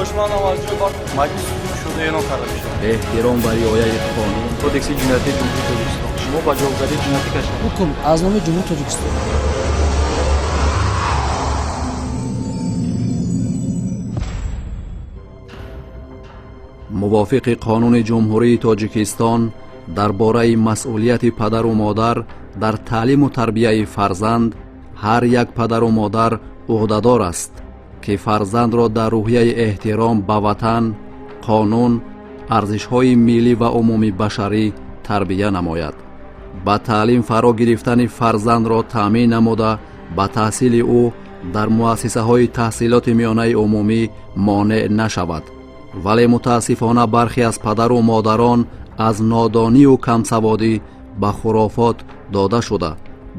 خواهشمند توجه بر مجلس شده اعلام کرده میشه. احترام و رعایت قانون. کودکس جنایتی جمهوری تاجیکستان شما با جوابزدی جنایتی کشید. حکم از نام جمهوری تاجیکستان. موافق قانون جمهوری تاجیکستان درباره مسئولیت پدر و مادر در تعلیم و تربیت فرزند، هر یک پدر و مادر عهده‌دار است که فرزند را در روحیه احترام به وطن، قانون، ارزش‌های ملی و عمومی بشری تربیت نماید. با تعلیم فرا گرفتن فرزند را تامین نموده به تحصیل او در مؤسسه‌های تحصیلات میانه عمومی مانع نشود. ولی متاسفانه برخی از پدر و مادران از نادانی و کمسوادی به خرافات داده شده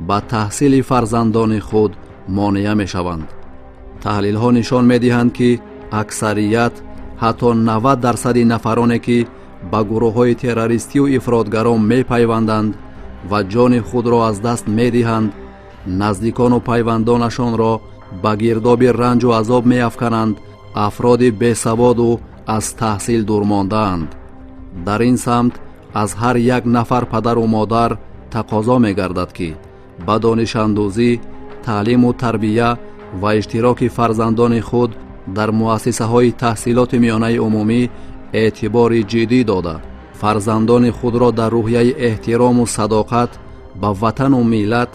به تحصیل فرزندان خود مانع می شوند. تحلیل ها نشان می دهند که اکثریت حتی 90% نفرانی که به گروه های تروریستی و افراطگران می پیوندند و جان خود را از دست می دهند، نزدیکان و پیوندانشان را به گرداب رنج و عذاب می افکنند، افراد بی‌سواد و از تحصیل دور مانده‌اند. در این سمت از هر یک نفر پدر و مادر تقاضا می گردد که به دانش اندوزی، تعلیم و تربیت و اشتراک فرزندان خود در مؤسسه های تحصیلات میانه عمومی اعتبار جدی داده فرزندان خود را در روحیه احترام و صداقت به وطن و ملت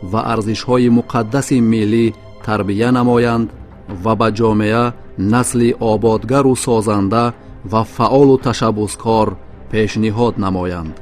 و ارزش های مقدس ملی تربیت نمایند و به جامعه نسل آبادگر و سازنده و فعال و تشبثکار پیشنهاد نمایند.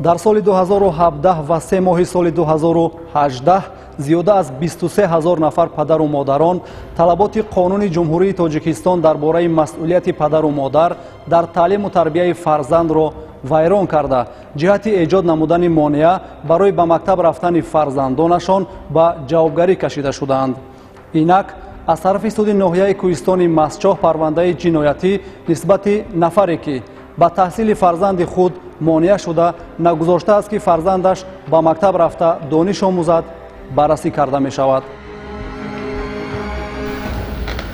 در سال 2017 و 3 ماه سال 2018 زیاده از 23,000 نفر پدر و مادران طلبات قانون جمهوری تاجیکستان درباره مسئولیت پدر و مادر در تعلیم و تربیت فرزند را ویران کرده جهت ایجاد نمودن مانع برای به مکتب رفتن فرزندانشان به جوابگری کشیده شدند. اینک از طرف سود ناحیه کوهستان مسچاه پرونده جنایتی نسبت نفری که به تحصیل فرزند خود مانع شده نگذاشته است که فرزندش به مکتب رفته دانش آموزد بررسی کرده می شود.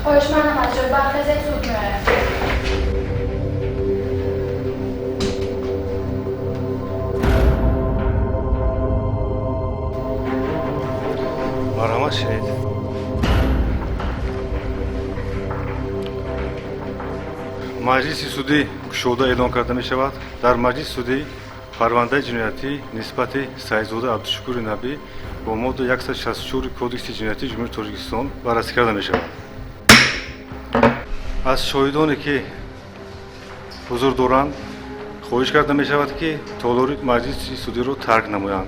خواهشمند توجه برخیزید سود می‌آید. مرحمت شدید. مجلس سودی گشوده اعلام کرده می شود. در مجلس سودی پرونده جنایتی نسبت سعیدزاده عبدالشکور نبی با ماده 164 کودکس جنایتی جمهوری تاجیکستان بررسی کرده می شود. از شاهدانی که حضور دارند خواهش کرده می شود که تالار مجلس سودی را ترک نمایند.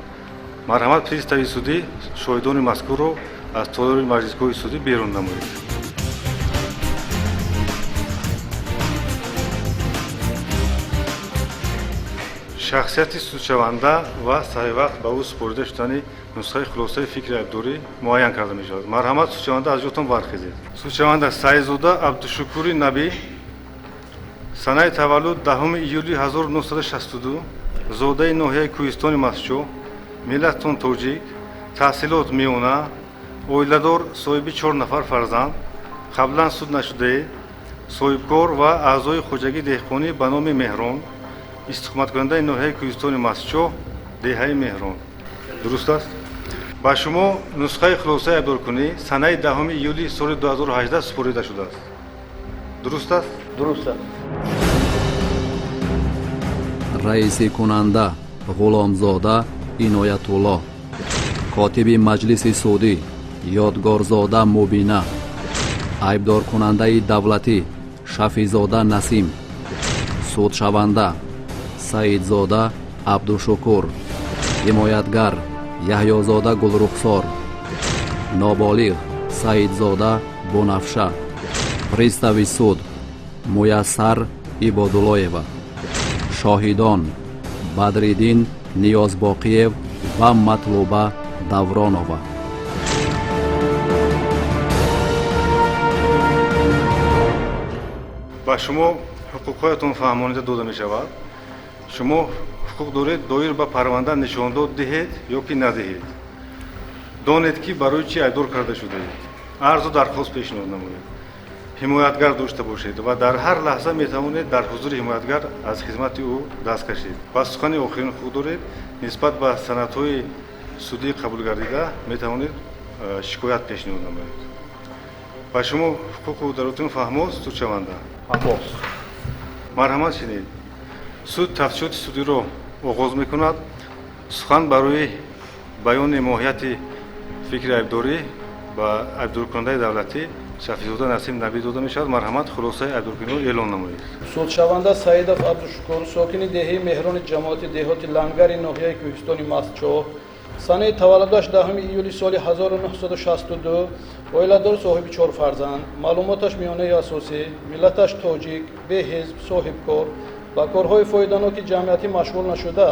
مرحمت پریستاوی سودی شاهدان مذکور را از تالار مجلسگاه سودی بیرون نمایید. شخصیت سودشونده و صحیح وقت به او سپرده شدن نسخه خلاصه فکر عبدوری معین کرده می شود. مرحمت سودشونده از جاتان برخیزید. سودشونده سعیدزاده عبدالشکور نبی سنه تولد 10 ایولی 1962 زاده ناحیه کوهستان مسچو، ملتون توجیک، تحصیلات میونه، اویلدار صاحبی 4 نفر فرزند، قبلا سود نشده، صاحبکار و اعضای خوجگی دهقانی به نام مهران، استقامت کننده ناحیه کوهستان مسچو، دهه مهران. درست است؟ با شما نسخه خلاصه عبدالکنی سنه 10 ایولی سال 2018 سپرده شده است. درست است؟ درست است. رئیس کننده غلامزاده عنایت‌الله، کاتب مجلس سودی یادگارزاده مبینه، عیبدار کننده دولتی شفیزاده نسیم، سودشونده سعیدزاده عبدالشکور، حمایتگر یحیی‌زاده گلرخسار، نابالغ سعیدزاده بنفشه، پریستاوی سود میسر عبادالله‌ова، شاهدان بدرالدین نیازباقیев و مطلوبه давронова. با شما حقوقهایتان فهمانیده داده می شود. شما حقوق دارید دایر به پرونده نشانداد دهید یا که ندهید. донед ки барои чӣ айбдор карда шудаед. арзу дархост пешниҳод намоед. ҳимоятгар дошта бошед ва дар ҳар лаҳза метавонед дар ҳузури ҳимоятгар аз хизмати ӯ даст кашед. ва сухани охирин худ доред нисбат ба санадҳои судӣ қабул гардида метавонед шикоят пешниҳод намоед. ба шумо ҳуқуқу даротин фаҳмост судшаванда? марҳамат шинед. суд тафтишоти судиро оғоз мекунад. сухан барои баёни моҳияти фикри айбдорӣ ба айбдоркунандаи давлатӣ шафизода Насим Набӣ дода мешавад. марҳамат, хулосаи айбдоркуниро эълон намоед. судшаванда Саидов Абдушукур, сокини деҳаи Меҳрони ҷамоати деҳоти Лангари ноҳияи Кӯҳистони Мастчоҳ, санаи таваллудаш 10 июли соли 1962, оиладор, соҳиби 4 фарзанд, маълумоташ миёнаи асосӣ, миллаташ тоҷик, беҳизб, соҳибкор, ба корҳои фоиданоки ҷамъиятӣ машғул нашуда,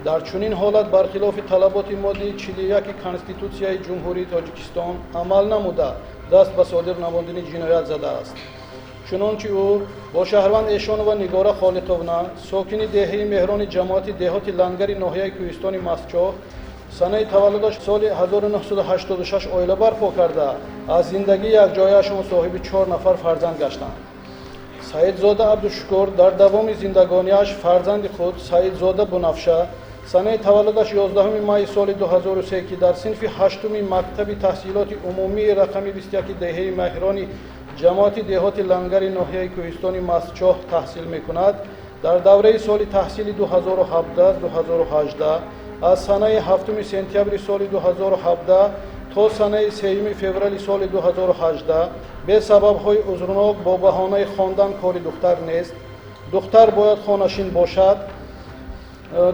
дар чунин ҳолат бархилофи талаботи моддаи 41 Конститутсияи Ҷумҳурии Тоҷикистон амал намуда, даст ба содир намудани ҷиноят задааст. чунончи ӯ бо шаҳрванд Эшонова Нигора Холиқовна, сокини деҳаи Меҳрони ҷамоати деҳоти Лангари ноҳияи Кӯҳистони Мастчоҳ, санаи таваллудаш соли 1986 оила барпо карда, аз зиндагии якҷояашон соҳиби 4 нафар фарзанд гаштанд. Саидзода Абдушукур дар давоми зиндагониаш фарзанди худ Саидзода Бунафша санаи таваллудаш 11 майи соли 2003 ки дар синфи 8-уми мактаби таҳсилоти умумии рақами 21 деҳаи Меҳрони ҷамоати деҳоти Лангари ноҳияи Кӯҳистони Мастчоҳ таҳсил мекунад, дар давраи соли таҳсили 2017-2018 аз санаи 7 сентябри соли 2017 то санаи 3 феврали соли 2018 бесабабҳои узрнок бо баҳонаи хондан кори духтар нест, духтар бояд хонашин бошад,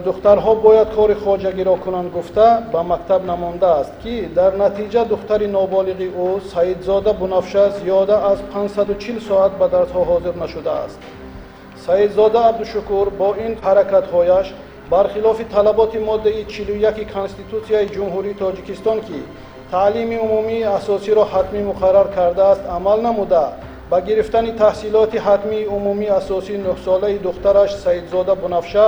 духтарҳо бояд кори хоҷагиро кунанд гуфта ба мактаб намондааст ки дар натиҷа духтари ноболиғи ӯ Саидзода Бунафша зиёда аз 540 соат ба дарсҳо ҳозир нашудааст. Саидзода Абдушукур бо ин ҳаракатҳояш бархилофи талаботи моддаи 41 Конститутсияи Ҷумҳурии Тоҷикистон ки таълими умумии асосиро ҳатмӣ муқаррар кардааст амал намуда, ба гирифтани таҳсилоти ҳатмии умумии асосии 9-солаи духтараш Саидзода Бунафша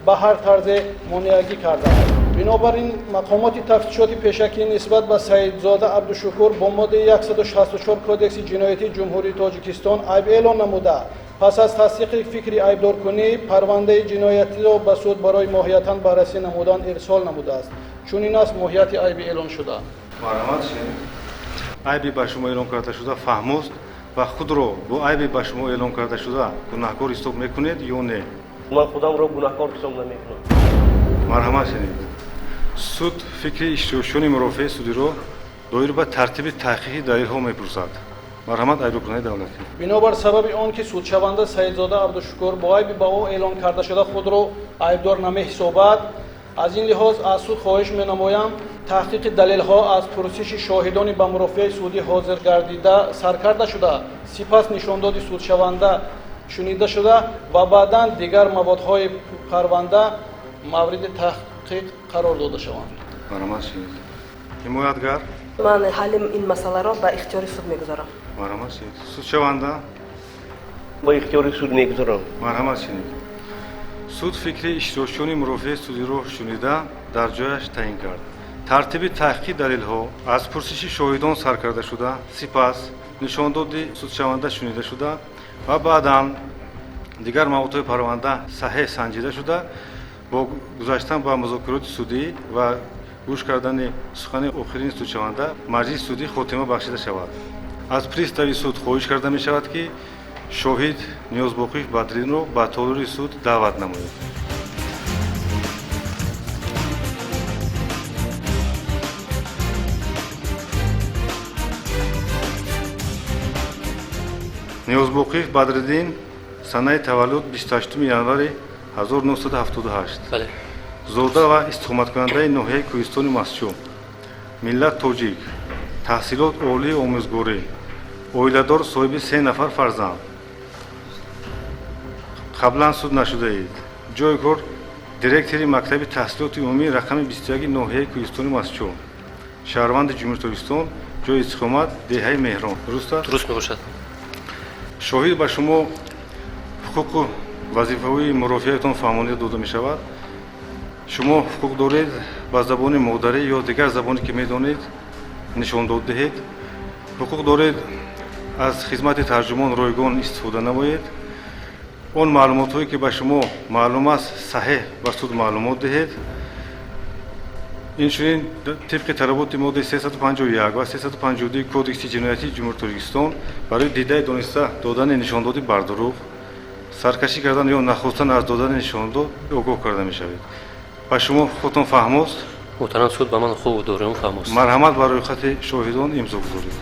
ба ҳар тарзе монеагӣ кардааст. бинобар ин мақомоти тафтишоти пешакӣ нисбат ба Саидзода Абдушукур бо моддаи 164 Кодекси ҷиноятии Ҷумҳурии Тоҷикистон айб эълон намуда, пас аз тасдиқи фикри айбдоркунӣ парвандаи ҷиноятиро ба суд барои моҳиятан баррасӣ намудан ирсол намудааст. чунин аст моҳияти айби эълон шуда. марҳамат шинед. айби ба шумо эълон карда шуда фаҳмост ва худро бо айби ба шумо эълон карда шуда гунаҳкор ҳисоб мекунед ё не? ман худамро гунаҳкор ҳисоб намекунам. марҳамат шинед. суд фикри иштирокчиёни мурофиаи судиро доир ба тартиби таҳқиқи далелҳо мепурсад. марҳамат, айбдоркунаи давлатӣ. бинобар сабаби он ки судшаванда Саидзода Абдушукур бо айби ба ӯ эълон карда шуда худро айбдор намеҳисобад, аз ин лиҳоз аз суд хоҳиш менамоям таҳқиқи далелҳо аз пурсиши шоҳидони ба мурофиаи судӣ ҳозир гардида сар карда шуда, сипас нишондоди судшаванда шунида шуда ва баъдан дигар маводҳои парванда мавриди таҳқиқ қарор дода шаванд. марҳамат шинед. ҳимоятгар? ман ҳалли ин масъаларо ба ихтиёри суд мегузорам. марҳамат шинед. судшаванда? ба ихтиёри суд мегузорам. марҳамат шинед. суд фикри иштирокчиёни мурофиаи судиро шунида дар ҷояш таъин кард. тартиби таҳқиқи далелҳо аз пурсиши шоҳидон сар карда шуда, сипас нишондоди судшаванда шунида шуда ва баъдан дигар маводҳои парванда саҳеҳ санҷида шуда, бо гузаштан ба музокироти судӣ ва гӯш кардани сухани охирини судшаванда маҷлиси судӣ хотима бахшида шавад. аз пристави суд хоҳиш карда мешавад ки шоҳид Ниёзбоқиев Бадринро ба толури суд даъват намояд. Ниёзбоқиев Бадриддин, санаи таваллуд 28 январи 1978. бале. зода ва истиқоматкунандаи ноҳияи Кӯҳистони Мастчоҳ, миллат тоҷик, таҳсилот олии омӯзгорӣ, оиладор, соҳиби 3 нафар фарзанд. қаблан суд нашудаед. ҷои кор директори мактаби таҳсилоти умумии рақами 21 ноҳияи Кӯҳистони Мастчоҳ, шаҳрванди Ҷумҳурии Тоҷикистон, ҷои истиқомат деҳаи Меҳрон. дуруст аст? дуруст мебошад. шоҳид ба шумо ҳуқуқу вазифавии мурофиаатон фаҳмонида дода мешавад. шумо ҳуқуқ доред ба забони модарӣ ё дигар забоне ки медонед нишон дод диҳед. ҳуқуқ доред аз хизмати тарҷумон ройгон истифода намоед. он маълумотҳое ки ба шумо маълум аст саҳеҳ ба суд маълумот диҳед. инчунин тибқи талаботи моддаи 351 ва 352 кодекси ҷиноятии ҷумҳурии Тоҷикистон барои дидаи дониста додани нишондоди бар дурӯғ, саркашӣ кардан ё нахостан аз додани нишондод огоҳ карда мешавед. ба шумо худтон фаҳмост? муҳтарам суд ба ман хуб дорем фаҳмост. марҳамат ба рӯйхати шоҳидон имзо гузоред.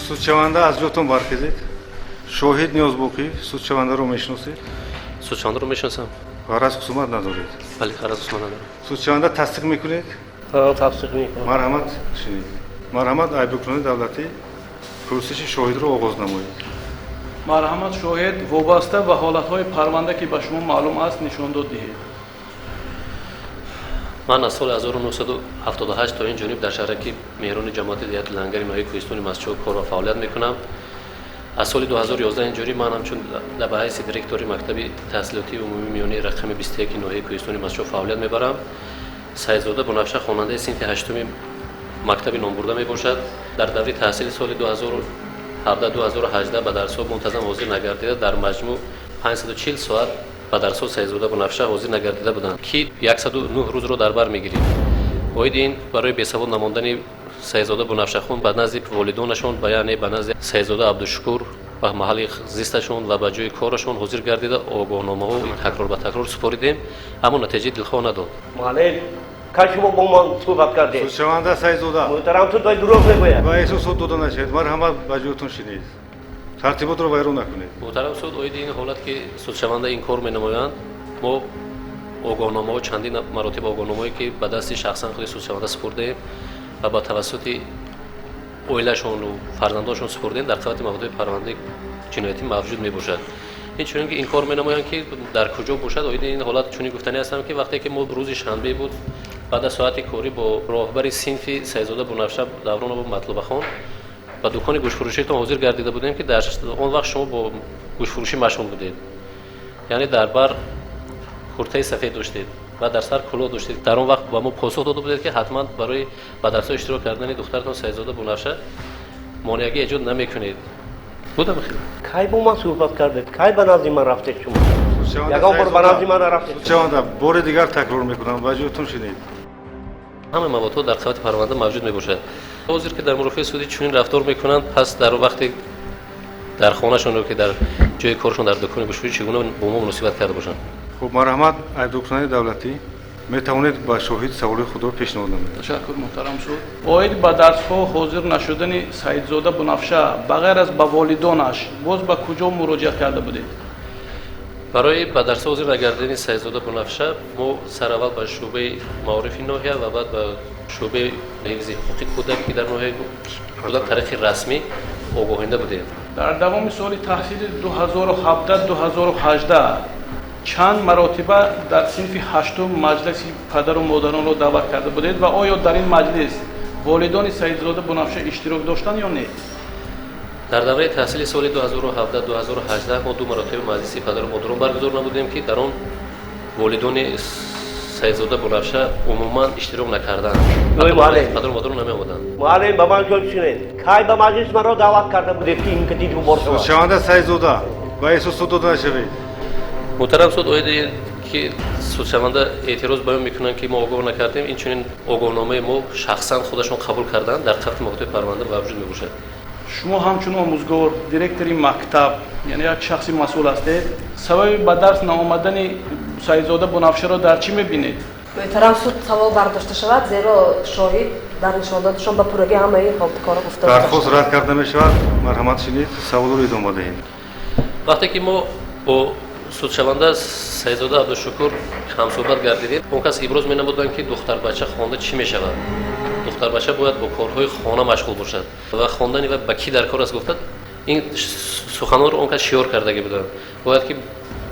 судшаванда аз ҷотон бархезед. шоҳид ниёзбоқӣ судшавандаро мешиносед? судшавандаро мешиносам. ғараз хусумат надоред? бале, ғараз хусумат надорам. судшаванда тасдиқ мекунед? тасдиқ мекунам. марҳамат шинед. марҳамат айбдоркунонӣ давлатӣ пурсиши шоҳидро оғоз намоед. марҳамат шоҳид вобаста ба ҳолатҳои парванда ки ба шумо маълум аст нишондод диҳед. ман аз соли 1978 то ин ҷониб дар шаҳраки меҳрони ҷамоати диҳати лангари ноҳияи кӯҳистони мастчоҳ кор ва фаъолият мекунам. аз соли 2011 инҷониб ман ҳамчун ба ҳайси директори мактаби таҳсилотии умумии миёнаи рақами 21 ноҳияи кӯҳистони мастчоҳ фаъолият мебарам. Саидзода Бунафша хонандаи синфи 8 мактаби номбурда мебошад. дар даври таҳсили соли 2017-2018 ба дарсҳо мунтазам ҳозир нагардида дар маҷмӯъ 540 соат ба дарсҳо Саидзода Бунафша ҳозир нагардида буданд ки 109 рӯзро дар бар мегирид. оиди ин барои бесавод намондани Саидзода Бунафшахон ба назди волидонашон ба яъне ба назди Саидзода Абдушукур ба маҳалли зисташон ва ба ҷои корашон ҳозир гардида огоҳномаҳо такрор ба такрор супоридем, аммо натиҷаи дилхоҳ надод. маълум кай шумо бо ман суҳбат кардед? судшаванда Саидзода муҳтарам суд ва дурӯғ мегӯяд. ба эҳсосот дода нашавед. марҳамат ба ҷойатон шинед. тартиботро вайрон накунед. муҳтарам суд, оиди ин ҳолат ки судшаванда ин кор менамоянд, мо огоҳномаҳо чандин маротиб огоҳномаҳое ки ба дасти шахсан худи судшаванда супурдаем ва ба тавассути оилашону фарзандонашон супурдаем, дар қисмати мавзӯи парвандаи ҷиноятӣ мавҷуд мебошад. инчунин ки ин кор менамоянд ки дар куҷо бошад. оиди ин ҳолат чунин гуфтанӣ ҳастам ки вақте ки мо рӯзи шанбе буд баъд аз соати корӣ бо роҳбари синфи Саидзода Бунафша Даврон Абу Матлубахон ба дукони гӯштфурӯшиятон ҳозир гардида будем ки дар он вақт шумо бо гӯштфурӯшӣ машғул будед, яъне дар бар куртаи сафед доштед ва дар сар кӯлоҳ доштед. дар он вақт ба мо посух дода будед ки ҳатман барои ба дарсҳо иштирок кардани духтаратон Саидзода Бунафша монеагӣ эҷод намекунед. будам хел кай бо ман суҳбат кардед? кай ба назди ман рафтед шумо? ягон бор ба назди ман нарафтед? судшаванда бори дигар такрор мекунам. ба ҷойатон шинед. ҳама маводҳо дар қисмати парванда мавҷуд мебошад. ҳозир ки дар мурофиаи судӣ чунин рафтор мекунанд, пас дар вақти дар хонашонро ки дар ҷои коршон дар дукони гӯштфурӯшӣ чӣ гуна бо мо муносибат карда бошанд? хуб, марҳамат айбдоркунонии давлатӣ метавонед ба шоҳид саволои худро пешниҳод намоед. ташаккур муҳтарам суд. оид ба дарсҳо ҳозир нашудани Саидзода Бунафша ба ғайр аз ба волидонаш боз ба куҷо муроҷиат карда будед? барои ба дарсҳо ҳозир нагардидани Саидзода Бунафша мо сараввал ба шӯъбаи маорифи ноҳия ва баъд ба шӯъбаи ҳифзи ҳуқуқи кӯдак ки дар ноҳия будак тариқи расмӣ огоҳинда будем. дар давоми соли таҳсили 2017-2018 чанд маротиба дар синфи 8 маҷлиси падару модаронро даъват карда будед ва оё дар ин маҷлис волидони Саидзода Бунафша иштирок доштанд ё не? дар давраи таҳсили соли 2017-2018 мо ду маротиба маҷлиси падару модарон баргузор намудем ки дар он волидони Саидзода Бунафша умуман иштирок накарданд. падару модарон намеомаданд. муаллим ба ман ҷой шинед. кай ба маҷлис маро даъват карда будед ки ин кадид бор шавад? судшаванда Саидзода ба эҳсосот дода нашавед. муҳтарам суд, оиди ки судшаванда эътироз баён мекунанд ки мо огоҳ накардем, инчунин огоҳномаи мо шахсан худашон қабул карданд, дар қисмати маводҳои парванда мавҷуд мебошад. шумо ҳамчун омӯзгор директори мактаб, яъне як шахси масъул ҳастед, сабаби ба дарс наомадани Саидзода Бунафшаро дар чӣ мебинед? муҳтарам суд, савол бардошта шавад, зеро шоҳид дар нишондодашон ба пуррагии ҳамаи ҳолаткора гуфта дархост рад карда мешавад. марҳамат шинед. саволро идома диҳед. вақте ки мо бо судшаванда Саидзода Абдушукур ҳамсӯҳбат гардидем, он кас иброз менамуданд ки духтарбача хонда чӣ мешавад. духтарбача бояд бо корҳои хона машғул бошад ва хондани ва ба кӣ дар кор аст гуфтад, ин суханонро он кас шиёр кардагӣ буданд. бояд ки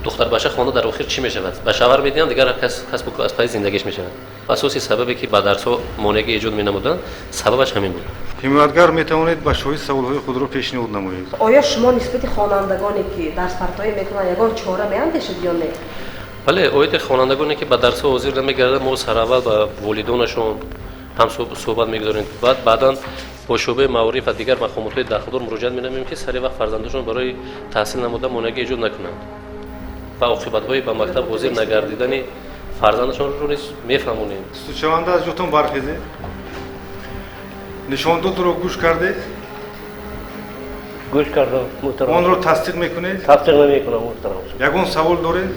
духтарбаша хона дар охир чӣ мешавад? Ба шавар медиҳанд, дигар касбу касбҳои зиндагиш мешавад. Асоси сабабе ки ба дарсҳо монеагӣ эҷод менамуданд, сабабаш ҳамин буд. ҳимоятгар метавонед ба шоҳид саволҳои худро пешниҳод намоед. оё шумо нисбати хонандагоне ки дарспартоӣ мекунанд ягон чора меандешед ё не? бале оиди хонандагоне ки ба дарсҳо ҳозир намегарданд, мо сараввал ба волидонашон ҳам суҳбат мегузорем, баъдан бо шӯъбаи маориф ва дигар мақомотҳои дахлдор муроҷиат менамоем ки сари вақт фарзандашон барои таҳсил намуда монеагӣ эҷод накунанд ва оқибатҳои ба мактаб ҳозир нагардидани фарзандашонро низ мефаҳмонем. Сӯдшаванда аз ҷотон бархезед. нишондодро гӯш кардед? گوش کردم محترم. онро тасдиқ мекунед? تصدیق نمیکنم محترم. ягон савол доред?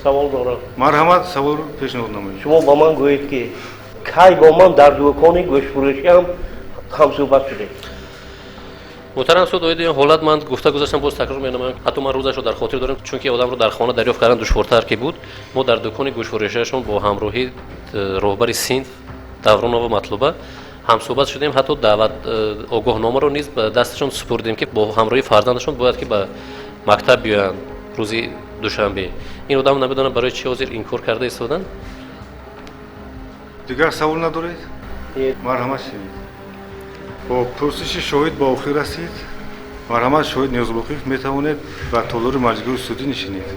سوال دارم. марҳамат саволро пешниҳод намоед. شما با من گویید که کی با من در دکان گوشت فروشی هم صحبت شده؟ муҳтарам суд, оиди ин ҳолат ман гуфта гузаштам, боз такрор менамоям. ҳатто ман рӯзашро дар хотир дорам, чунки одамро дар хона дарёфт кардан душвортар ки буд. мо дар дукони гӯштфурӯшиашон бо ҳамроҳии роҳбари Синд Давронова Матлуба ҳамсӯҳбат шудем, ҳатто даъват огоҳномаро низ ба дасташон супурдем ки бо ҳамроҳи фарзандашон бояд ки ба мактаб биёянд рӯзи душанбе. ин одам намедонам барои чӣ ҳозир инкор карда истоданд. дигар савол надоред? марҳамат шунед. бо пурсиши шоҳид ба охир расид. марҳамат, шоҳид Ниёзуллоқиев метавонед ба толори маҷлисгоҳи судӣ нишинед.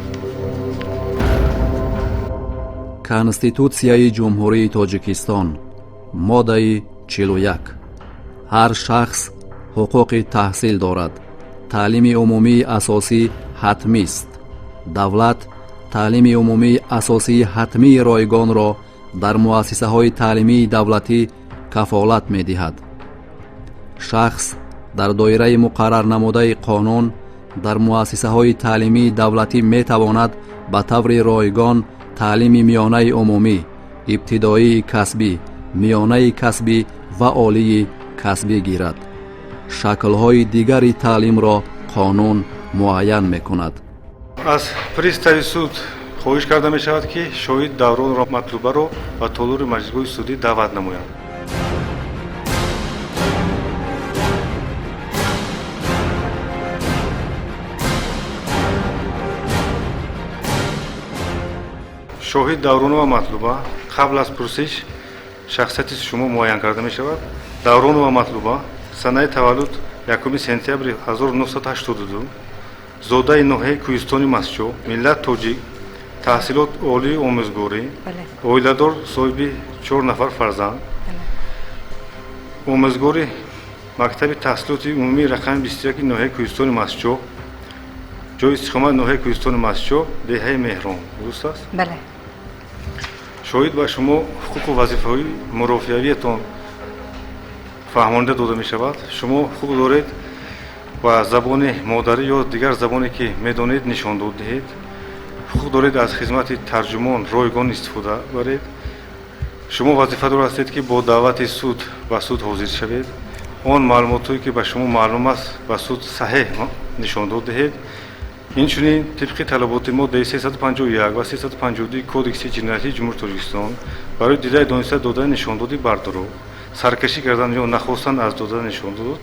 Конститутсияи Ҷумҳурии Тоҷикистон моддаи 41. ҳар шахс ҳуқуқи таҳсил дорад. таълими умумии асосӣ ҳатмист. давлат таълими умумии асосии ҳатмии ройгонро дар муассисаҳои таълимии давлатӣ кафолат медиҳад. шахс дар доираи муқаррар намудаи қонун дар муассисаҳои таълимии давлатӣ метавонад ба таври ройгон таълими миёнаи умумӣ, ибтидоии касбӣ, миёнаи касбӣ ва олии касбӣ гирад. шаклҳои дигари таълимро қонун муайян мекунад. аз пристави суд хоҳиш карда мешавад ки шоҳид Давронро Матлубаро ба толори маҷлисгоҳи судӣ даъват намоянд. шоҳид Давронова Матлуба, қабл аз пурсиш шахсияти шумо муайян карда мешавад. Давронова Матлуба санаи таваллуд 1 сентябри 1982, зодаи ноҳияи Кӯҳистони Масчо, миллат тоҷик, таҳсилот олии омӯзгорӣ, оиладор, соҳиби 4 нафар фарзанд, омӯзгори мактаби таҳсилоти умумии рақами 21 ноҳияи Кӯҳистони Масчо, ҷои истиқомат ноҳияи Кӯҳистони Масчо, деҳаи Меҳрон. дуруст аст? бале. шоҳид ба шумо ҳуқуқу вазифаҳои мурофиавиятон фаҳмонида дода мешавад. шумо ҳуқуқ доред ба забони модарӣ ё дигар забоне ки медонед нишондод диҳед. ҳуқуқ доред аз хизмати тарҷумон ройгон истифода баред. шумо вазифадор ҳастед ки бо даъвати суд ба суд ҳозир шавед. он маълумотое ки ба шумо маълум аст ба суд саҳеҳ нишондод диҳед. инчунин тибқи талаботи моддаи 351 ва 352 кодекси ҷиноятии ҷумҳурии Тоҷикистон барои дидаи дониста додани нишондоди бардороғ, саркашӣ кардан ё нахостан аз додани нишондод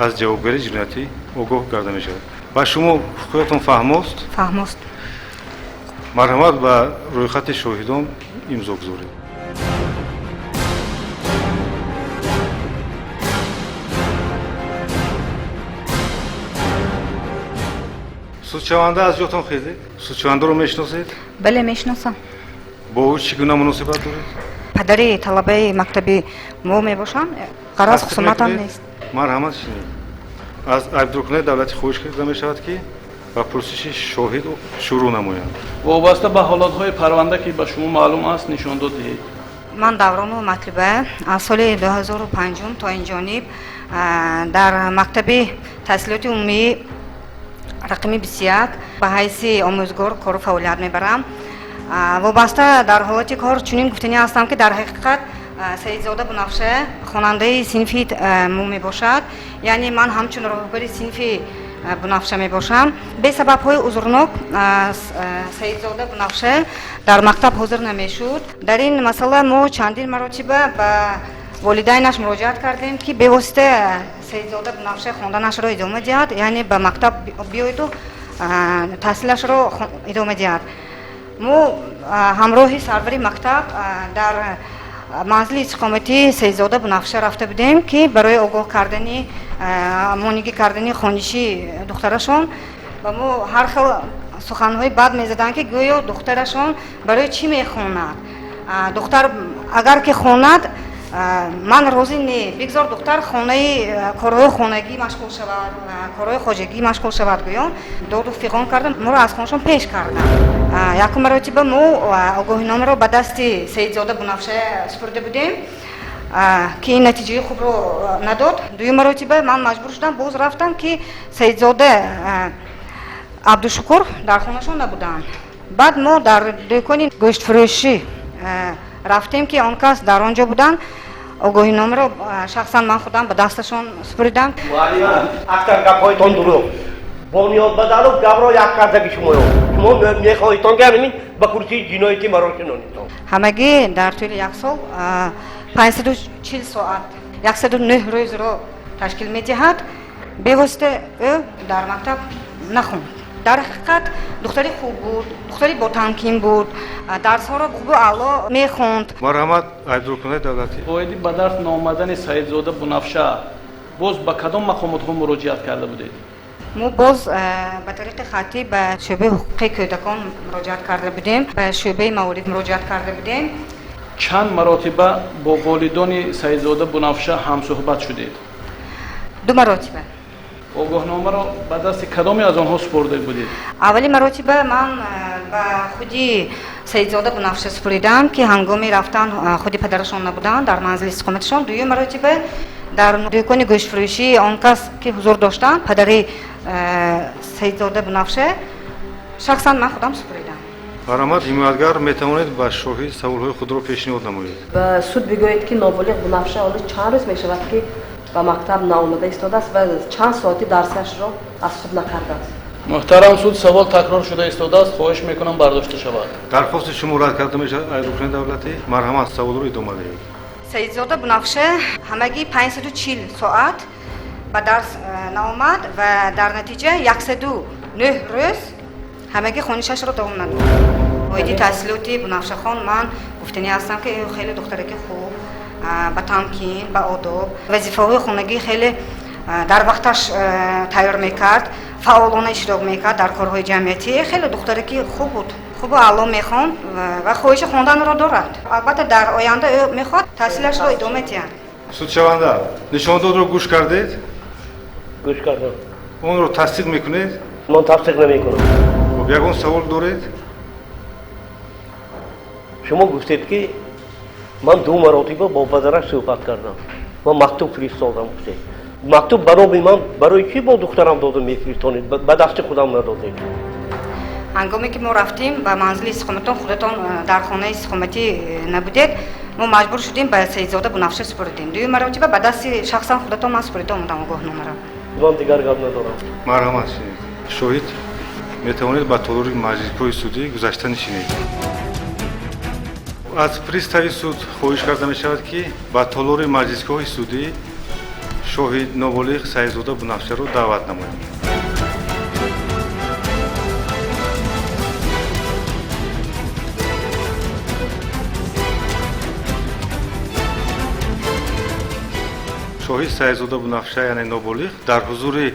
аз ҷавобгарии ҷиноятӣ огоҳ карда мешавад. ба шумо ҳуқуқиятон фаҳмост? фаҳмост. марҳамат, ба рӯйхати шоҳидон имзо гузоред. судшаванда аз ҷотон хезед? судшавандаро мешиносед? бале, мешиносам. бо ӯ чӣ гуна муносибат доред? падари талабаи мактаби мо мебошам. ғараз хусуматам нест. марҳамат, шинед. аз айбдоркунаи давлатӣ хоҳиш карда мешавад ки ба пурсиши шоҳид шурӯъ намоянд. вобаста ба ҳолатҳои парванда ки ба шумо маълум аст нишондод диҳед. ман Давронова Матлуба аз соли 2005 то инҷониб дар мактаби таҳсилоти умумии рақами 21 ба ҳайси омӯзгор кору фаъолият мебарам. вобаста дар ҳолати кор чунин гуфтанӣ ҳастам ки дар ҳақиқат Саидзода Бунафша хонандаи синфи мо мебошад. яъне ман ҳамчун роҳбари синфи Бунафша мебошам. бесабабҳои узрнок Саидзода Бунафша дар мактаб ҳозир намешуд. дар ин масъала мо чандин маротиба ба волидайнаш муроҷиат кардем ки бевосита Саидзода Бунафша хонданашро идома диҳад, яъне ба мактаб биёеду таҳсилашро идома диҳад. мо ҳамроҳи сарвари мактаб дар манзили истиқомати Саидзода Бунафша рафта будем ки барои огоҳ кардани монигӣ кардани хониши духтарашон ва мо ҳар хел суханҳои бад мезаданд ки гӯё духтарашон барои чӣ мехонад. духтар агар ки хонад ман розӣ не, бигзор духтар хонаи корҳои хонагӣ машғул шавад, корҳои хоҷагӣ машғул шавад гӯё. доду фиғон карда моро аз хонашон пеш карданд. якум маротиба мо огоҳиномаро ба дасти Саидзода Бунафша супурда будем ки ин натиҷаи хубро надод. дуюм маротиба ман маҷбур шудам боз рафтам ки Саидзода Абдушукур дар хонашон набуданд. баъд мо дар дӯкони гӯштфурӯшӣ рафтем ки он кас дар он ҷо буданд. огоҳиномаро шахсан ман худам ба дасташон супуридам. муаллима актар гапҳоятон дуруғ. бонёд бадалов гапро як кардаги шумоё. шумо мехоҳитон ки ҳамин ба курсии ҷиноятӣ маро шинонитон. ҳамагӣ дар тӯли як сол 540 соат 109 рӯзро ташкил медиҳад. бевосита ӯ дар мактаб нахонд. дар ҳақиқат духтари хуб буд, духтари ботамкин буд, дарсҳоро хубу аъло мехонд. марҳамат айбдуркунаи давлатӣ, оиди ба дарс наомадани Саидзода Бунафша боз ба кадом мақомотҳо муроҷиат карда будед? мо боз ба тариқи хаттӣ ба шӯъбаи ҳуқуқи кӯдакон муроҷиат карда будем, ба шӯъбаи маворид муроҷиат карда будем. чанд маротиба бо волидони Саидзода Бунафша ҳамсӯҳбат шудед? 2 маротиба. огоҳномаро ба дасти кадоме аз онҳо супурда будед? аввали маротиба ман ба худи Саидзода Бунафша супуридам ки ҳангоми рафтан худи падарашон набуданд дар манзили истиқоматашон. дуюм маротиба дар дӯкони гӯштфурӯшӣ он кас ки ҳузур доштанд падари Саидзода Бунафша шахсан ман худам супуридам. марҳамат ҳимоятгар метавонед ба шоҳид саволҳои худро пешниҳод намоед. ба суд бигӯед ки ноболиғ Бунафша ҳоло чанд рӯз мешавад ки ба мактаб наомада истодааст ва чанд соати дарсашро аз суд накардааст. муҳтарам суд, савол такрор шуда истодааст, хоҳиш мекунам бардошта шавад. дархости шумо рад карда мешавад айбдуркунаи давлатӣ. марҳамат саволро идома диҳед. Саидзода Бунафша ҳамагӣ 540 соат ба дарс наомад ва дар натиҷа 109 рӯз ҳамагӣ хонишашро давом надод. оиди таҳсилоти Бунафшахон ман гуфтанӣ ҳастам ки хеле духтараки хуб, ба тамкин, ба одоб, вазифаҳои хонагӣ хеле дар вақташ тайёр мекард, фаъолона иштирок мекард дар корҳои ҷамъиятӣ. хеле духтараки хуб буд, хубу аъло мехонд ва хоҳиши хонданро дорад. албатта дар оянда ӯ мехоҳад таҳсилашро идома диҳад. судшаванда нишондодро гӯш кардед? гӯш кардам. онро тасдиқ мекунед? ман тасдиқ намекунам. хуб ягон савол доред? шумо гуфтед ки ман 2 маротиба бо падараш суҳбат кардам. ман мактуб фиристодам гуфтед. мактуб барои ман барои чӣ бо духтарам дода мефиристонед? ба дасти худам надодед. ҳангоме ки мо рафтем ба манзили истиқоматон, худатон дар хонаи истиқоматӣ набудед, мо маҷбур шудем ба Саидзода Бунафша супурдем. дуюм маротиба ба дасти шахсан худатон ман супурида омадам огоҳномаро. ман дигар гап надорам. марҳамат шинед. шоҳид метавонед ба толори маҷлисҳои судӣ гузашта нишинед. аз пристави суд хоҳиш карда мешавад ки ба толори маҷлисгоҳи судӣ шоҳид ноболиғ Саидзода Бунафшаро даъват намоед. шоҳид Саидзода Бунафша яъне ноболиғ дар ҳузури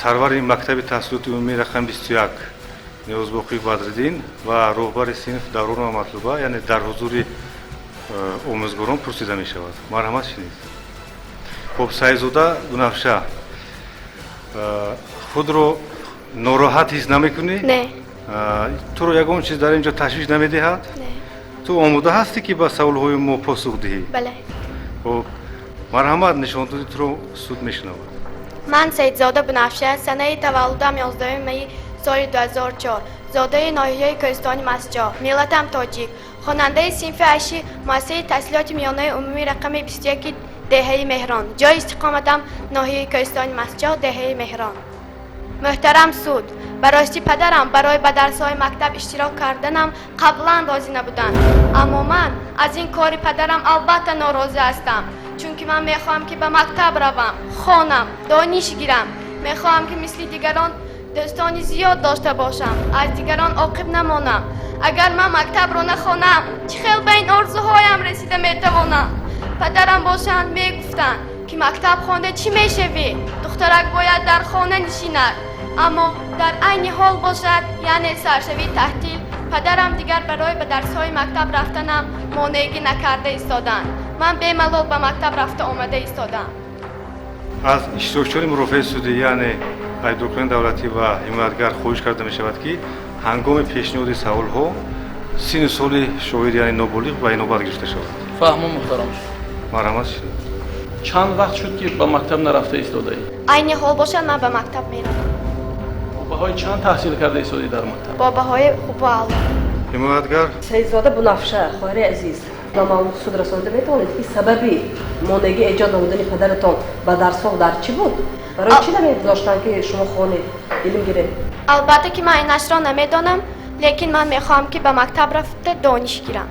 сарвари мактаби таҳсилоти умумии рақами 21 Неозбоқӣ Бадриддин ва роҳбари синф Даврон Маҳматлуба, яъне дар ҳузури омӯзгорон пурсида мешавад. марҳамат шинед. хуб, Саидзода Бунафша худро нороҳат ҳис намекунӣ? Не. туро ягон чиз дар ин ҷо ташвиш намедиҳад? Не. ту омода ҳастӣ ки ба саволҳои мо посух диҳӣ? бале. хуб, марҳамат, нишондоди туро суд мешунавад. ман Саидзода Бунафша санаи таваллудам 11 майи соли 2004 зодаи ноҳияи кӯҳистони Масҷо, миллатам тоҷик, хонандаи синфи 8 муассисаи таҳсилоти миёнаи умумии рақами 21 деҳаи Меҳрон, ҷои истиқоматам ноҳияи кӯҳистони Масҷо, деҳаи Меҳрон. муҳтарам суд, ба рости падарам барои ба дарсҳои мактаб иштирок карданам қаблан розӣ набуданд, аммо ман аз ин кори падарам албатта норозӣ ҳастам, чунки ман мехоҳам ки ба мактаб равам, хонам, дониш гирам, میخواهم که مثل دیگران دوستانی زیاد داشته باشم، از دیگران عاقب نمانم. اگر من مکتب رو نخوانم چه خیلی به این آرزوهایم رسیده میتوانم. پدرم باشند میگفتند که مکتب خوانده چی میشوی؟ دخترک باید در خانه نشیند. اما در عین حال باشد یعنی سرشوی تحصیل. پدرم دیگر برای به درس‌های مکتب رفتنم مانعی نکرده ایستادند. من بی‌ملال به مکتب رفته آمده ایستادم. аз иштирокчиёни мурофиаи судӣ яъне айбдоркунонии давлатӣ ва ҳимоятгар хоҳиш карда мешавад ки ҳангоми пешниҳоди саволҳо синни соли шоҳид яъне ноболиғ ба инобат гирифта шавад. فهمم محترم شد. марҳамат шуд. چند وقت شد که به مکتب نرفته ایستاده ای؟ عین حال باشد من به مکتب میروم. بهای چند تحصیل کرده ایستادی در مکتب؟ با بهای خوب و اعلی. ҳимоятгар سیدزاده بنفشه خواهر عزیز نامعلوم سود رسانده میتوانید که سببی مانعی ایجاد نمودن پدرتان به درس ها در چی بود؟ برای چی نمیگذاشتن که شما خوانید علم گیرید؟ البته که من اینش را نمیدانم، لیکن من میخواهم که به مکتب رفته دانش گیرم.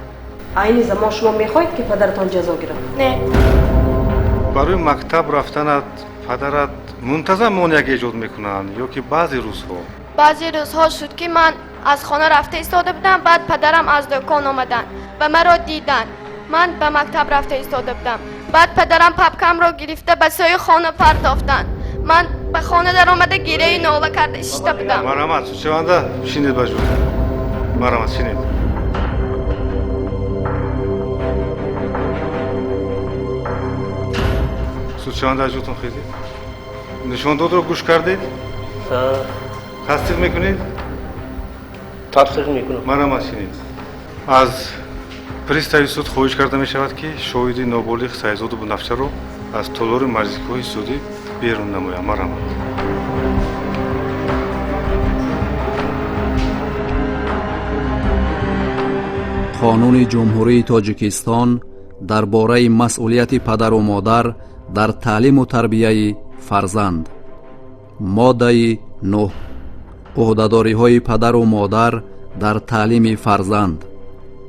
عین زمان شما میخواهید که پدرتان جزا گیرد؟ نه. барои мактаб рафтанат падарат мунтазам монеак эҷод мекунанд ё ки баъзе рӯзҳо بعضی روزها شد که من از خانه رفته ایستاده بودم، بعد پدرم از دکان آمدن و مرا دیدن. من به مکتب رفته ایستاده بودم، بعد پدرم پپکم را گرفته به سوی خانه پرداختن. من به خانه در آمده گریه ناله کرده ایسته بودم. марҳамат судшаванда шинед ба ҷӯ марҳамат шинед судшаванда аз ҷотон хезед нишондодро гӯш кардед тасдиқ мекунед تفسیر میکنم. марҳамат шинед аз пристави суд хоҳиш карда мешавад ки шоҳиди ноболиғ саидзоду бунафшаро аз толори марзикоҳи судӣ берун намояд. марҳамат. қонуни ҷумҳурии тоҷикистон дар бораи масъулияти падару модар дар таълиму тарбияи фарзанд. моддаи 9. уҳдадориҳои падару модар дар таълими фарзанд.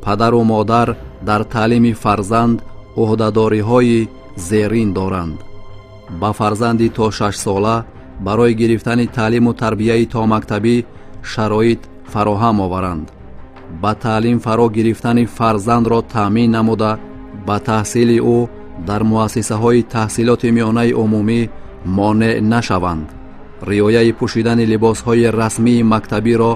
падару модар дар таълими фарзанд уҳдадориҳои зерин доранд. ба фарзанди то 6 сола барои гирифтани таълиму тарбияи томактабӣ шароит фароҳам оваранд. ба таълим фаро гирифтани фарзандро таъмин намуда ба таҳсили ӯ дар муассисаҳои таҳсилоти миёнаи умумӣ монеъ нашаванд. риояи пӯшидани либосҳои расмии мактабиро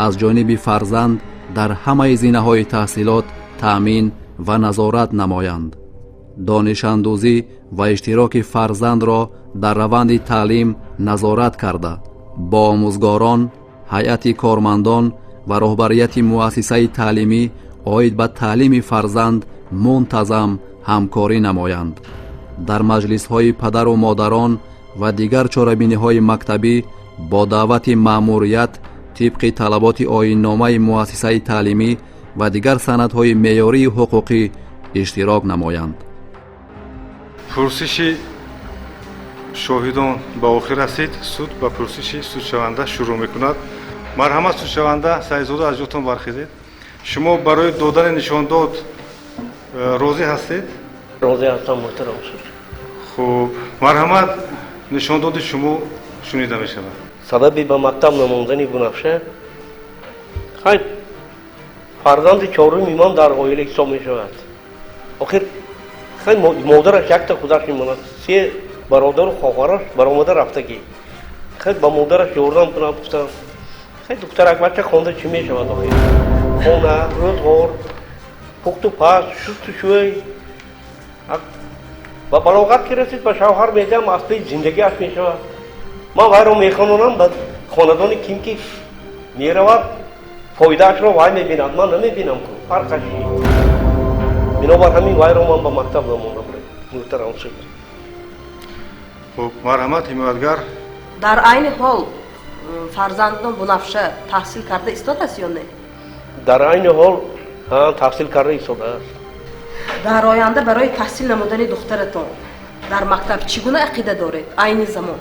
аз ҷониби фарзанд дар ҳамаи зинаҳои таҳсилот таъмин ва назорат намоянд. донишандӯзӣ ва иштироки фарзандро дар раванди таълим назорат карда бо омӯзгорон, ҳайати кормандон ва роҳбарияти муассисаи таълимӣ оид ба таълими фарзанд мунтазам ҳамкорӣ намоянд. дар маҷлисҳои падару модарон ва дигар чорабиниҳои мактабӣ бо даъвати маъмурият тибқи талаботи оинномаи муассисаи таълимӣ ва дигар санадҳои меъёрии ҳуқуқӣ иштирок намоянд. пурсиши шоҳидон ба охир расид. суд ба пурсиши судшаванда шурӯъ мекунад. марҳамат судшаванда саидзода аз ҷотон бархезед. шумо барои додани нишондод розӣ ҳастед? روزی هستم محترم شد. хуб марҳамат нишондоди шумо шунида мешавад. سببی به مکتب نماندنی بنفشه خیلی فرزند چهارم ایمان در اوایل حساب می شود. آخر خیلی مادرش یک تا خودش میماند. سه برادر و خواهرش برآمده رفتگی. خیلی با مادرش یاردم کنم گفتم خیلی دخترک بچه خوانده چی می شود آخر؟ خانه، روزگار، پخت و پز، شست و شوی و بلاغت که رسید به شوهر میدم اصلی زندگیش می شود. من وای رو میخوانم به خاندان کیم که میرود فایدهش رو وای میبیند من نمیبینم که فرقش بنابر همین وای رو من به مکتب نموندم محترم شد. хуб марҳамат ҳимоятгар در عین حال فرزندان بنفشه تحصیل کرده ایستادست یا نه؟ در عین حال تحصیل کرده ایستاده است. در آینده برای تحصیل نمودن دخترتان در مکتب چگونه عقیده دارید عین زمان؟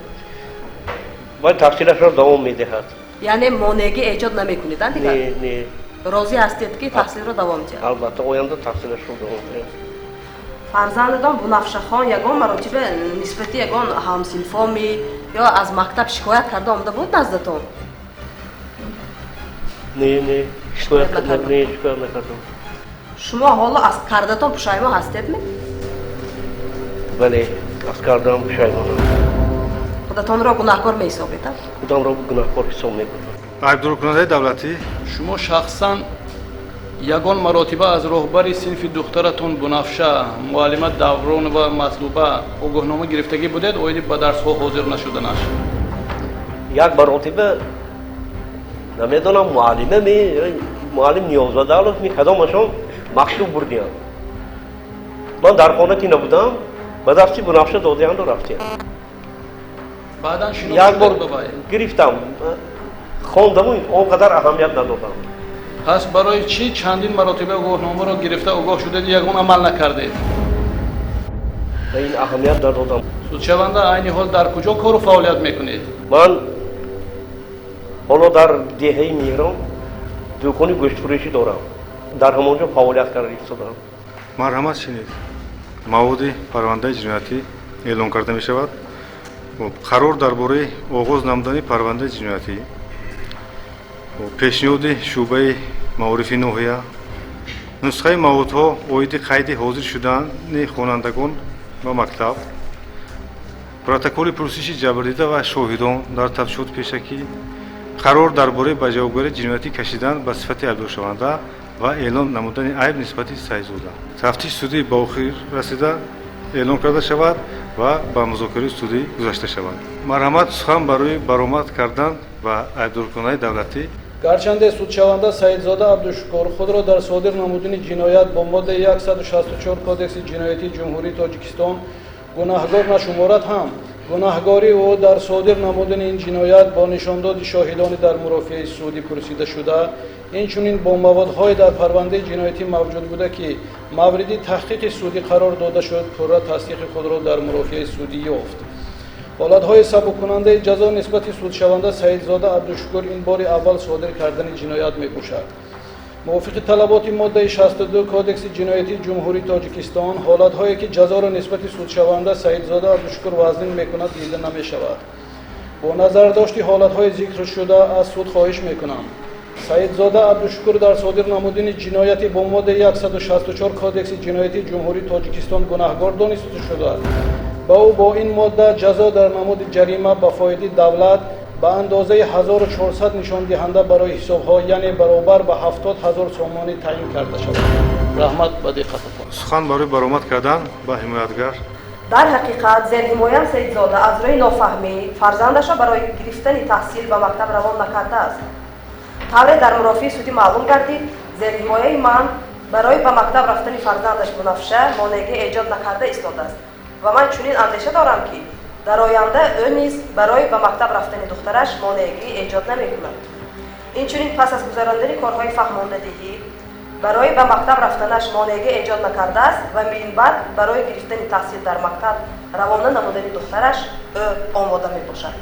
باید تحصیلش را دوام میدهد. یعنی مانعی ایجاد نمیکنید دیگه؟ نه نه. راضی هستید که تحصیل را دوام دهید؟ البته آینده تحصیلش را دوام میدهد. فرزندان بنفشه خان یگان مراتب نسبتی یگان همسنفامی ё аз мактаб шикоят карда омада буд наздатон? не шикоят накардам. шумо ҳоло аз кардатон пушаймон ҳастедми? бале аз кардам пушаймонам. худатонро гунаҳкор меҳисобед? худамро гунаҳкор ҳисоб мекунам. айбдоркунандаи давлатӣ шумо шахсан ягон маротиба аз роҳбари синфи духтаратон бунафша муаллима давронова матлуба огоҳнома гирифтагӣ будед оиди ба дарсҳо ҳозир нашуданаш? як маротиба намедонам муаллим ниёзбадаловми кадомашон мактуб бурдиям. ман дар хона ки набудам ба дасти бунафша додиянду рафтиям. баъдан як бор гирифтам хондаму он қадар аҳамият надодам. пас барои чӣ чандин маротиба огоҳномаро гирифта огоҳ шудед ягон амал накардед? ба ин аҳамият надодам. судшаванда айни ҳол дар куҷо кору фаъолият мекунед? ман ҳоло дар деҳаи меҳрон дӯкони гӯштфурӯшӣ дорам. дар ҳамонҷо фаъолият карда истодам. марҳамат шинед маводи парвандаи ҷиноятӣ эълон карда мешавад. қарор дар бораи оғоз намудани парвандаи ҷиноятӣ, пешниҳоди шӯъбаи маорифи ноҳия, нусхаи маводҳо оиди қайди ҳозир шудани хонандагон ба мактаб, протоколи пурсиши ҷабрдида ва шоҳидон дар тафтишоти пешакӣ, қарор дар бораи ба ҷавобгарии ҷиноятӣ кашидан ба сифати айбдоршаванда ва эълон намудани айб нисбати Саидзода. тафтиш судӣ ба охир расида эълон карда шавад ва ба музокираи судӣ гузашта шавад. марҳамат сухан барои баромад кардан ба айбдоркунаи давлатӣ. гарчанде судшаванда Саидзода Абдушукур худро дар содир намудани ҷиноят бо моддаи 164 кодекси ҷиноятии ҷумҳурии Тоҷикистон гунаҳгор нашуморад ҳам гунаҳгории ӯ дар содир намудани ин ҷиноят бо нишондоди шоҳидони дар мурофиаи судӣ пурсидашуда, инчунин бо маводҳое дар парвандаи ҷиноятӣ мавҷуд буда ки мавриди таҳқиқи судӣ қарор дода шуд, пурра тасдиқи худро дар мурофиаи судӣ ёфт. ҳолатҳои сабуккунандаи ҷазо нисбати судшаванда Саидзода Абдушукур ин бори аввал содир кардани ҷиноят мебошад. мувофиқи талаботи моддаи 62 кодекси ҷиноятии ҷумҳурии Тоҷикистон, ҳолатҳое ки ҷазоро нисбати судшаванда Саидзода Абдушукур вазнин мекунад дида намешавад. бо назардошти ҳолатҳои зикршуда аз суд хоҳиш мекунам Саидзода Абдушукур дар содир намудани ҷинояти бо моддаи 164 кодекси ҷиноятии ҷумҳурии Тоҷикистон гунаҳгор дониста шуда, ба ӯ бо ин модда ҷазо дар намуди ҷарима ба фоиди давлат ба андозаи 1400 нишондиҳанда барои ҳисобҳо, яъне баробар ба 70 000 сомонӣ таъин карда шавад. раҳмат ба диққататон. сухан барои баромад кардан ба ҳимоятгар. дар ҳақиқат зерҳимоям Саидзода аз рӯи нофаҳмӣ фарзандаша барои гирифтани таҳсил ба мактаб равон накардааст. тавре дар мурофиаи судӣ маълум гардид, зерҳимояи ман барои ба мактаб рафтани фарзандаш Бунафша монеъгӣ эҷод накарда истодааст ва ман чунин андеша дорам ки дар оянда ӯ низ барои ба мактаб рафтани духтараш монеъгӣ эҷод намекунад. инчунин пас аз гузарондани корҳои фаҳмондадиҳӣ барои ба мактаб рафтанаш монеъгӣ эҷод накардааст ва минбаъд барои гирифтани таҳсил дар мактаб равона намудани духтараш ӯ омода мебошад.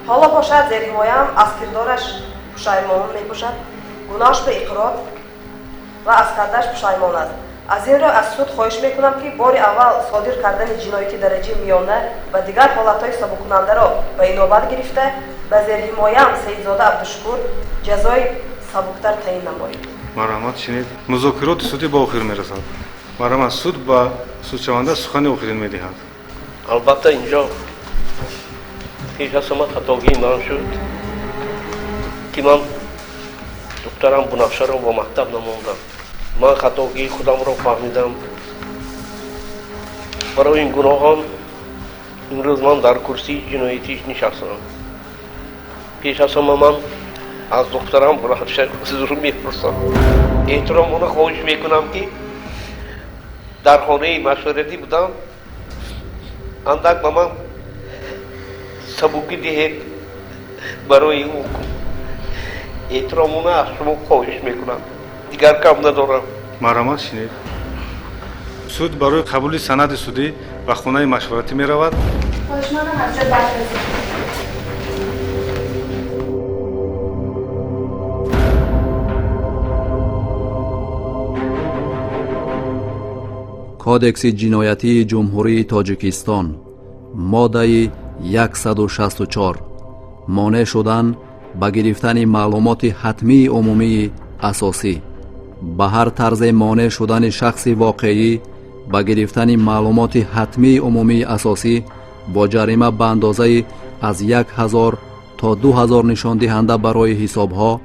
ҳоло бошад зерҳимоям аз кирдораш пушаймон мебошад, гуноҳаш ба иқрор ва аз кардааш пушаймон аст. аз ин рӯ аз суд хоҳиш мекунам ки бори аввал содир кардани ҷинояти дараҷаи миёна ва дигар ҳолатҳои сабуккунандаро ба инобат гирифта ба зерҳимоям Саидзода Абдушукур ҷазои сабуктар таъин намоед. марҳамат шинед музокироти судӣ ба охир мерасад. марҳамат суд ба судшаванда сухани охирин медиҳад. албатта инҷо пеш аз ҳама хатогии ман шуд ки ман духтарам Бунафшаро ба мактаб намондам. ман хатогии худамро фаҳмидам. барои ин гуноҳон имрӯз ман дар курсии ҷиноятӣ нишастам. пеш аз ҳама ман аз духтарам Бунафша узр мепурсам. эҳтиромона хоҳиш мекунам ки дар хонаи машваратӣ будам, андак ба ман сабукӣ диҳед барои ӯ. эҳтиромона аз шумо хоҳиш мекунам, дигар кам надорам. марҳамат шинед суд барои қабули санади судӣ ба хонаи машваратӣ меравад. кодекси ҷиноятии ҷумҳурии Тоҷикистон моддаи 164 مانع شدن به گرفتن معلومات حتمی عمومی اساسی. به هر طرز مانع شدن شخص واقعی به گرفتن معلومات حتمی عمومی اساسی با جریمه به اندازه از 1000 تا 2000 نشان دهنده برای حسابها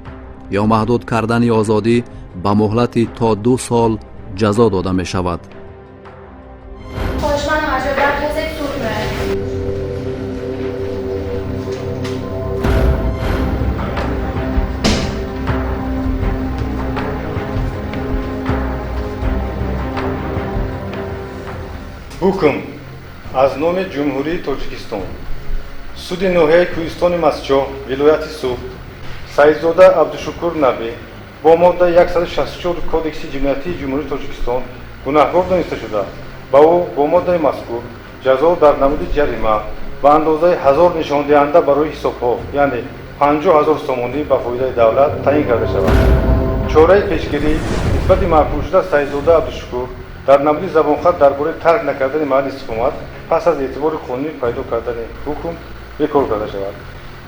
یا محدود کردن آزادی به مهلت تا 2 سال جزا داده می شود. ҳукм аз номи ҷумҳурии тоҷикистон суди ноҳияи кӯҳистони масҷоҳ вилояти суд саидзода абдушукур набӣ бо моддаи 164 кодекси ҷиноятии ҷумҳурии тоҷикистон гунаҳкор дониста шуда ба ӯ бо моддаи мазкур ҷазо дар намуди ҷарима ба андозаи 1000 нишондиҳанда барои ҳисобҳо яъне 50 000 сомонӣ ба фоидаи давлат таъин карда шавад. чораи пешгирӣ нисбати маҳкумшуда саидзода абдушукур дар намуди забонхат дар бораи тарк накардани маҳалли иstiqomat пас аз эътибори қонунӣ пайдо кардани ҳукм бекор карда шавад.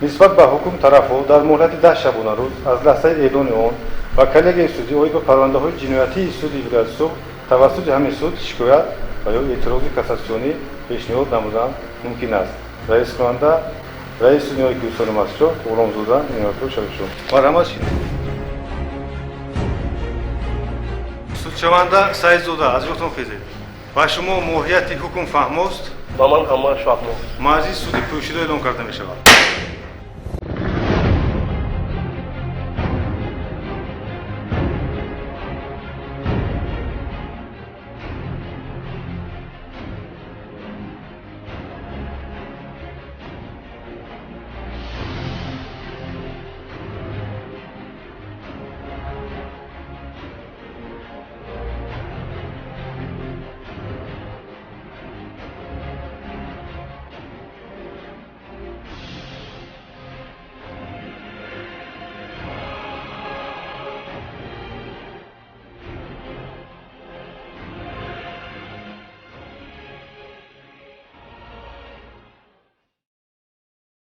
нисбат ба ҳукм тарафҳо дар муҳлати 10 шабона рӯз аз лаҳзаи эълони он ба коллегияи судӣ оид ба парвандаҳои ҷиноятии суди вилояти суд тавассути ҳамин суд шикоят ва ё эътирози кассатсионӣ пешниҳод намудан мумкин аст. раискунанда раиси суди ноҳияи кӯҳистони масҷоҳ ғуломзода иноятпур шавишон. марҳамат шид. судшаванда саидзода аз ҷотон хезед. ба шумо моҳияти ҳукм фаҳмост? ба ман ҳамааш фаҳмост. марзи суди пӯшида эълон карда мешавад.